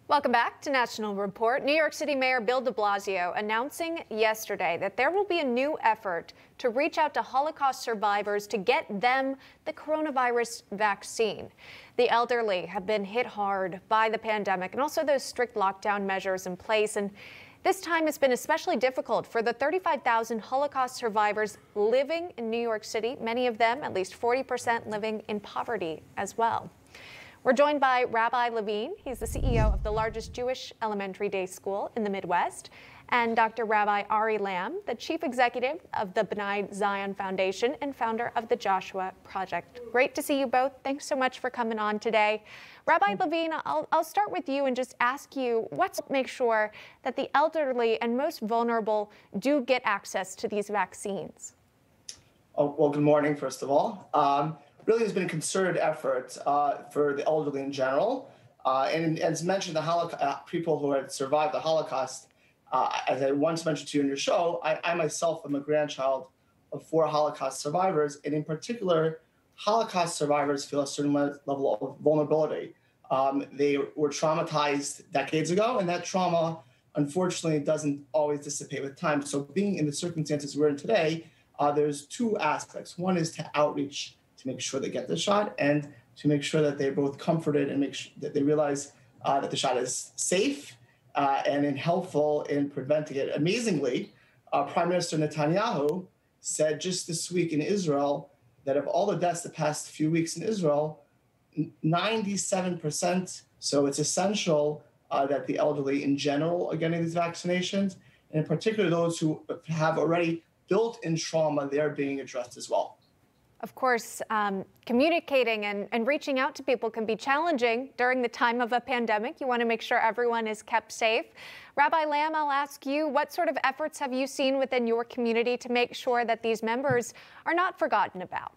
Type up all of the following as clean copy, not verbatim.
Welcome back to National Report. New York City Mayor Bill de Blasio announcing yesterday that there will be a new effort to reach out to Holocaust survivors to get them the coronavirus vaccine. The elderly have been hit hard by the pandemic and also those strict lockdown measures in place. And this time has been especially difficult for the 35,000 Holocaust survivors living in New York City, many of them, at least 40%, living in poverty as well. We're joined by Rabbi Levine. He's the CEO of the largest Jewish elementary day school in the Midwest, and Dr. Rabbi Ari Lamb, the chief executive of the B'nai Zion Foundation and founder of the Joshua Project. Great to see you both. Thanks so much for coming on today. Rabbi Levine, I'll start with you and just ask you, what's to make sure that the elderly and most vulnerable do get access to these vaccines? Oh, well, good morning, first of all. Really has been a concerted effort for the elderly in general. And as mentioned, the people who had survived the Holocaust, as I once mentioned to you in your show, I myself am a grandchild of 4 Holocaust survivors. And in particular, Holocaust survivors feel a certain level of vulnerability. They were traumatized decades ago, and that trauma, unfortunately, doesn't always dissipate with time. So being in the circumstances we're in today, there's 2 aspects. One is to outreach to make sure they get the shot, and to make sure that they're both comforted and make sure that they realize that the shot is safe and helpful in preventing it. Amazingly, Prime Minister Netanyahu said just this week in Israel that of all the deaths the past few weeks in Israel, 97%, so it's essential that the elderly in general are getting these vaccinations, and in particular those who have already built-in trauma, they're being addressed as well. Of course, communicating and reaching out to people can be challenging during the time of a pandemic. You want to make sure everyone is kept safe. Rabbi Lamb, I'll ask you, what sort of efforts have you seen within your community to make sure that these members are not forgotten about?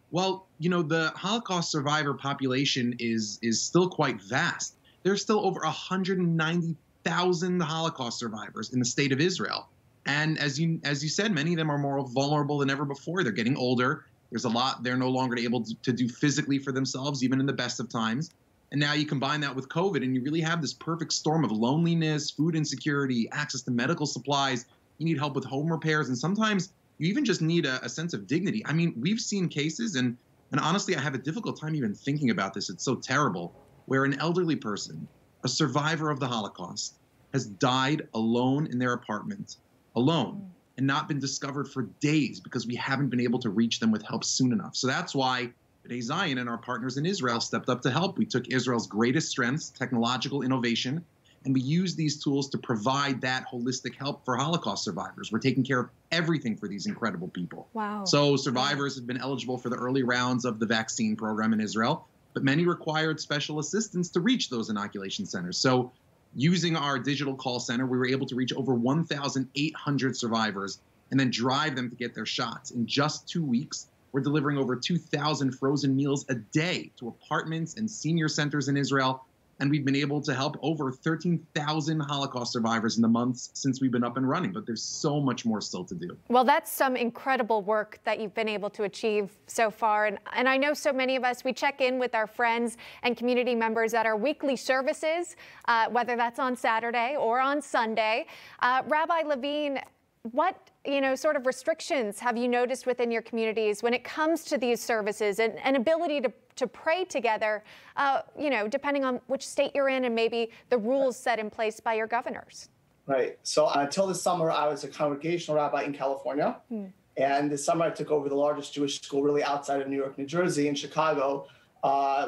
Well, you know, the Holocaust survivor population is still quite vast. There's still over 190,000 Holocaust survivors in the state of Israel. And as you said, many of them are more vulnerable than ever before. They're getting older. There's a lot they're no longer able to do physically for themselves, even in the best of times. And now you combine that with COVID, and you really have this perfect storm of loneliness, food insecurity, access to medical supplies. You need help with home repairs, and sometimes you even just need a sense of dignity. I mean, we've seen cases, and honestly, I have a difficult time even thinking about this. It's so terrible, where an elderly person, a survivor of the Holocaust, has died alone in their apartment, alone, and not been discovered for days because we haven't been able to reach them with help soon enough. So that's why B'nai Zion and our partners in Israel stepped up to help. We took Israel's greatest strengths, technological innovation, and we used these tools to provide that holistic help for Holocaust survivors. We're taking care of everything for these incredible people. Wow. So survivors have been eligible for the early rounds of the vaccine program in Israel, but many required special assistance to reach those inoculation centers. So using our digital call center, we were able to reach over 1,800 survivors and then drive them to get their shots. In just 2 weeks, we're delivering over 2,000 frozen meals a day to apartments and senior centers in Israel. And we've been able to help over 13,000 Holocaust survivors in the months since we've been up and running. But there's so much more still to do. Well, that's some incredible work that you've been able to achieve so far. And I know so many of us, we check in with our friends and community members at our weekly services, whether that's on Saturday or on Sunday. Rabbi Levine, what sort of restrictions have you noticed within your communities when it comes to these services and ability to pray together, depending on which state you're in and maybe the rules set in place by your governors? Right. So until this summer, I was a congregational rabbi in California. And this summer, I took over the largest Jewish school really outside of New York, New Jersey, in Chicago,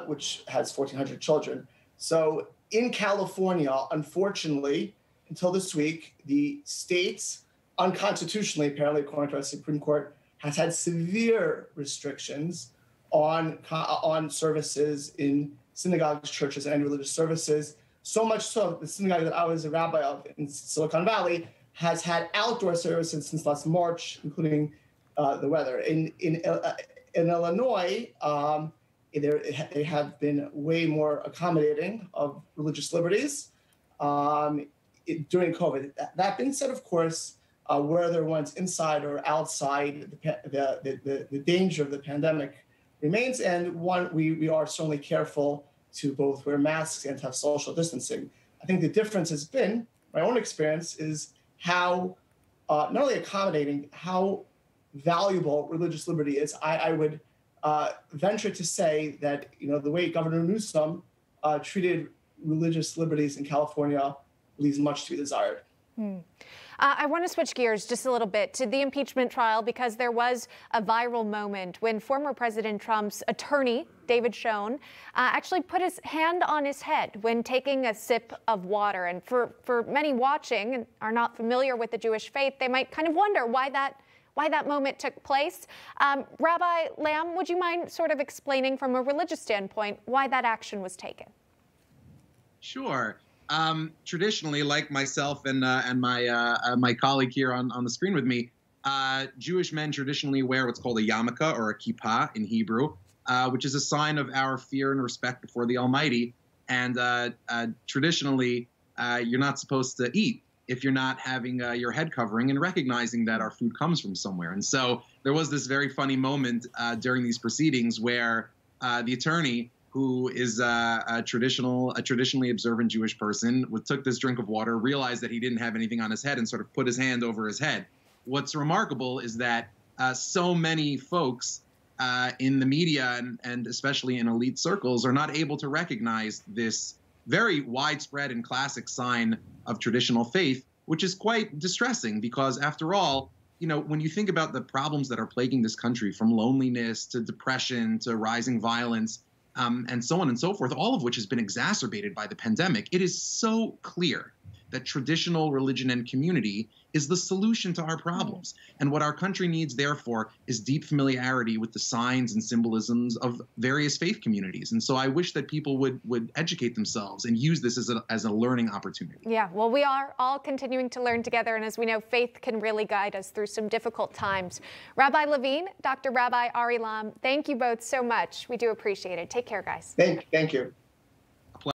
which has 1,400 children. So in California, unfortunately, until this week, the states unconstitutionally, apparently, according to our Supreme Court, has had severe restrictions on services in synagogues, churches, and religious services. So much so, the synagogue that I was a rabbi of in Silicon Valley has had outdoor services since last March, including the weather. In Illinois, they have been way more accommodating of religious liberties during COVID. That being said, of course, whether one's inside or outside, the danger of the pandemic remains, and we are certainly careful to both wear masks and to have social distancing. I think the difference has been, my own experience, is how not only accommodating, how valuable religious liberty is. I would venture to say that, the way Governor Newsom treated religious liberties in California leaves much to be desired. I want to switch gears just a little bit to the impeachment trial, because there was a viral moment when former President Trump's attorney, David Schoen, actually put his hand on his head when taking a sip of water. And for many watching and are not familiar with the Jewish faith, they might kind of wonder why that moment took place. Rabbi Lamb, would you mind sort of explaining from a religious standpoint why that action was taken? Sure. Traditionally, like myself and my colleague here on the screen with me, Jewish men traditionally wear what's called a yarmulke, or a kippah in Hebrew, which is a sign of our fear and respect before the Almighty. And traditionally, you're not supposed to eat if you're not having your head covering and recognizing that our food comes from somewhere. And so there was this very funny moment during these proceedings where the attorney, who is a traditionally observant Jewish person, took this drink of water, realized that he didn't have anything on his head, and sort of put his hand over his head. What's remarkable is that so many folks in the media and especially in elite circles are not able to recognize this very widespread and classic sign of traditional faith, which is quite distressing, because after all, when you think about the problems that are plaguing this country, from loneliness to depression to rising violence, and so on and so forth, all of which has been exacerbated by the pandemic, it is so clear that traditional religion and community is the solution to our problems. And what our country needs, therefore, is deep familiarity with the signs and symbolisms of various faith communities. And so I wish that people would educate themselves and use this as a learning opportunity. Yeah, well, we are all continuing to learn together. And as we know, faith can really guide us through some difficult times. Rabbi Levine, Dr. Rabbi Ari Lam, thank you both so much. We do appreciate it. Take care, guys. Thank you.